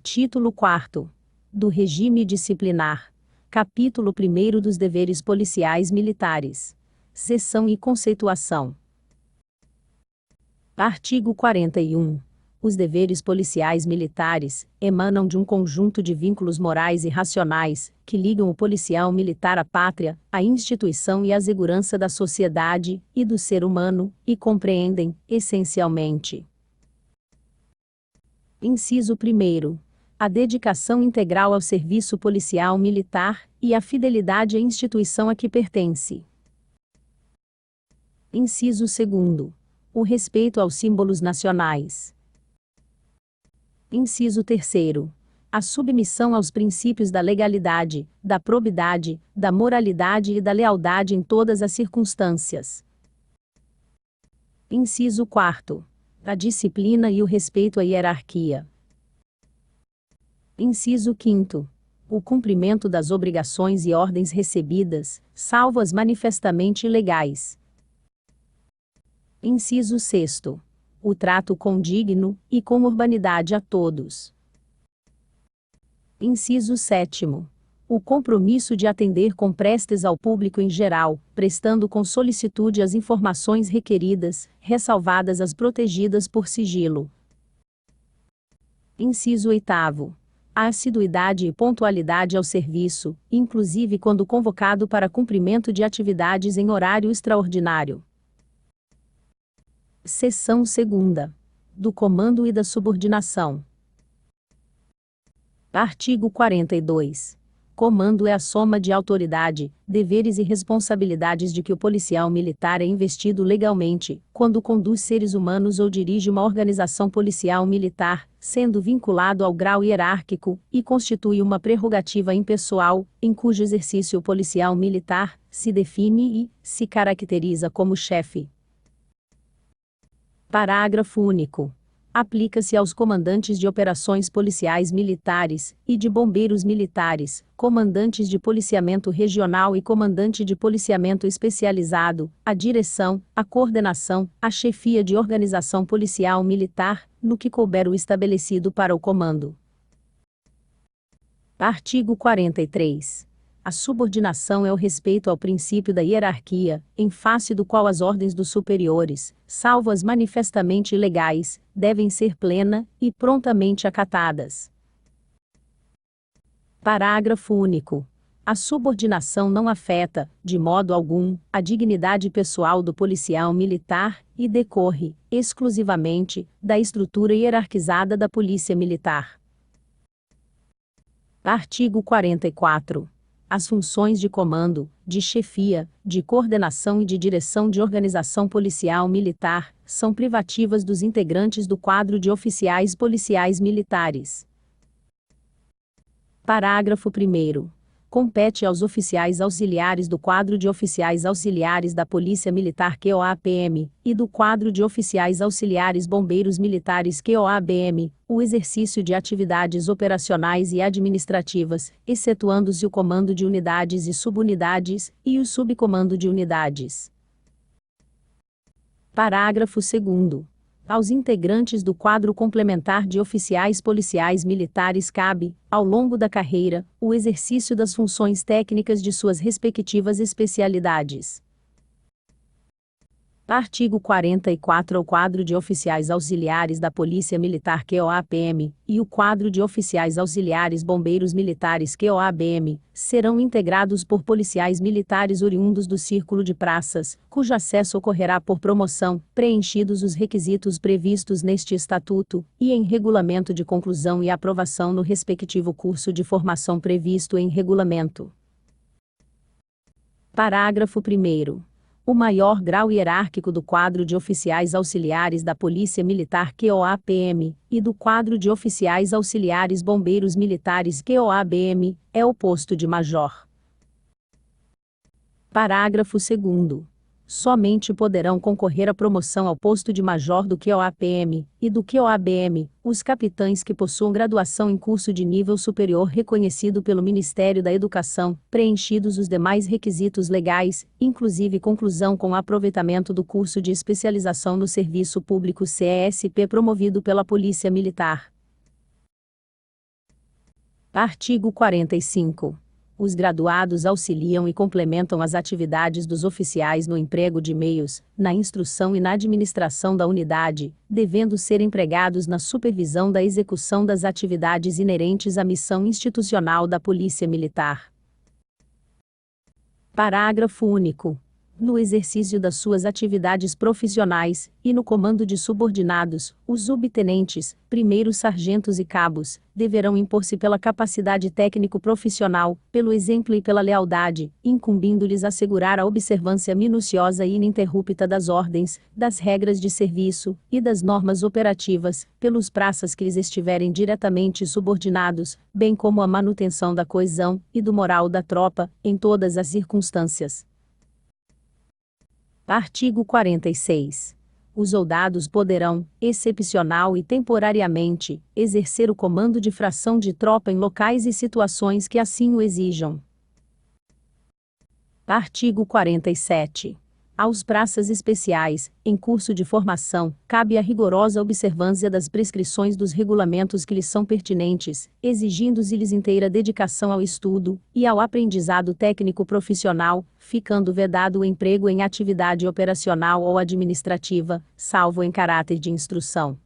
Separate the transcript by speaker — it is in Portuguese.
Speaker 1: Título 4. Do Regime Disciplinar. Capítulo 1 dos Deveres Policiais Militares. Seção e conceituação. Artigo 41. Os deveres policiais militares emanam de um conjunto de vínculos morais e racionais que ligam o policial militar à pátria, à instituição e à segurança da sociedade e do ser humano, e compreendem, essencialmente: Inciso 1. A dedicação integral ao serviço policial militar e a fidelidade à instituição a que pertence. Inciso 2. O respeito aos símbolos nacionais. Inciso 3. A submissão aos princípios da legalidade, da probidade, da moralidade e da lealdade em todas as circunstâncias. Inciso 4. A disciplina e o respeito à hierarquia. Inciso 5. O cumprimento das obrigações e ordens recebidas, salvo as manifestamente ilegais. Inciso 6. O trato condigno e com urbanidade a todos. Inciso 7. O compromisso de atender com prestes ao público em geral, prestando com solicitude as informações requeridas, ressalvadas as protegidas por sigilo. Inciso 8. A assiduidade e pontualidade ao serviço, inclusive quando convocado para cumprimento de atividades em horário extraordinário. Seção 2. Do comando e da subordinação. Artigo 42. Comando é a soma de autoridade, deveres e responsabilidades de que o policial militar é investido legalmente, quando conduz seres humanos ou dirige uma organização policial militar, sendo vinculado ao grau hierárquico, e constitui uma prerrogativa impessoal, em cujo exercício o policial militar se define e se caracteriza como chefe. Parágrafo único. Aplica-se aos comandantes de operações policiais militares e de bombeiros militares, comandantes de policiamento regional e comandante de policiamento especializado, a direção, a coordenação, a chefia de organização policial militar, no que couber o estabelecido para o comando. Artigo 43. A subordinação é o respeito ao princípio da hierarquia, em face do qual as ordens dos superiores, salvo as manifestamente ilegais, devem ser plena e prontamente acatadas. Parágrafo único. A subordinação não afeta, de modo algum, a dignidade pessoal do policial militar e decorre, exclusivamente, da estrutura hierarquizada da Polícia Militar. Artigo 44. As funções de comando, de chefia, de coordenação e de direção de organização policial militar são privativas dos integrantes do quadro de oficiais policiais militares. Parágrafo 1º. Compete aos oficiais auxiliares do quadro de oficiais auxiliares da Polícia Militar QOA-PM e do quadro de oficiais auxiliares bombeiros militares QOA-BM, o exercício de atividades operacionais e administrativas, excetuando-se o comando de unidades e subunidades, e o subcomando de unidades. Parágrafo 2º. Aos integrantes do quadro complementar de oficiais policiais militares cabe, ao longo da carreira, o exercício das funções técnicas de suas respectivas especialidades. Artigo 44. O quadro de oficiais auxiliares da Polícia Militar QOA-PM e o quadro de oficiais auxiliares bombeiros militares QOA-BM serão integrados por policiais militares oriundos do Círculo de Praças, cujo acesso ocorrerá por promoção, preenchidos os requisitos previstos neste Estatuto, e em regulamento de conclusão e aprovação no respectivo curso de formação previsto em regulamento. Parágrafo 1º. O maior grau hierárquico do quadro de oficiais auxiliares da Polícia Militar QOA-PM e do quadro de oficiais auxiliares bombeiros militares QOA-BM é o posto de major. Parágrafo 2º. Somente poderão concorrer à promoção ao posto de major do QOA-PM e do QOA-BM os capitães que possuam graduação em curso de nível superior reconhecido pelo Ministério da Educação, preenchidos os demais requisitos legais, inclusive conclusão com aproveitamento do curso de especialização no Serviço Público CESP promovido pela Polícia Militar. Artigo 45. Os graduados auxiliam e complementam as atividades dos oficiais no emprego de meios, na instrução e na administração da unidade, devendo ser empregados na supervisão da execução das atividades inerentes à missão institucional da Polícia Militar. Parágrafo único. No exercício das suas atividades profissionais, e no comando de subordinados, os subtenentes, primeiros sargentos e cabos, deverão impor-se pela capacidade técnico-profissional, pelo exemplo e pela lealdade, incumbindo-lhes assegurar a observância minuciosa e ininterrupta das ordens, das regras de serviço, e das normas operativas, pelos praças que lhes estiverem diretamente subordinados, bem como a manutenção da coesão, e do moral da tropa, em todas as circunstâncias. Artigo 46. Os soldados poderão, excepcional e temporariamente, exercer o comando de fração de tropa em locais e situações que assim o exijam. Artigo 47. Aos praças especiais, em curso de formação, cabe a rigorosa observância das prescrições dos regulamentos que lhes são pertinentes, exigindo-se-lhes inteira dedicação ao estudo e ao aprendizado técnico profissional, ficando vedado o emprego em atividade operacional ou administrativa, salvo em caráter de instrução.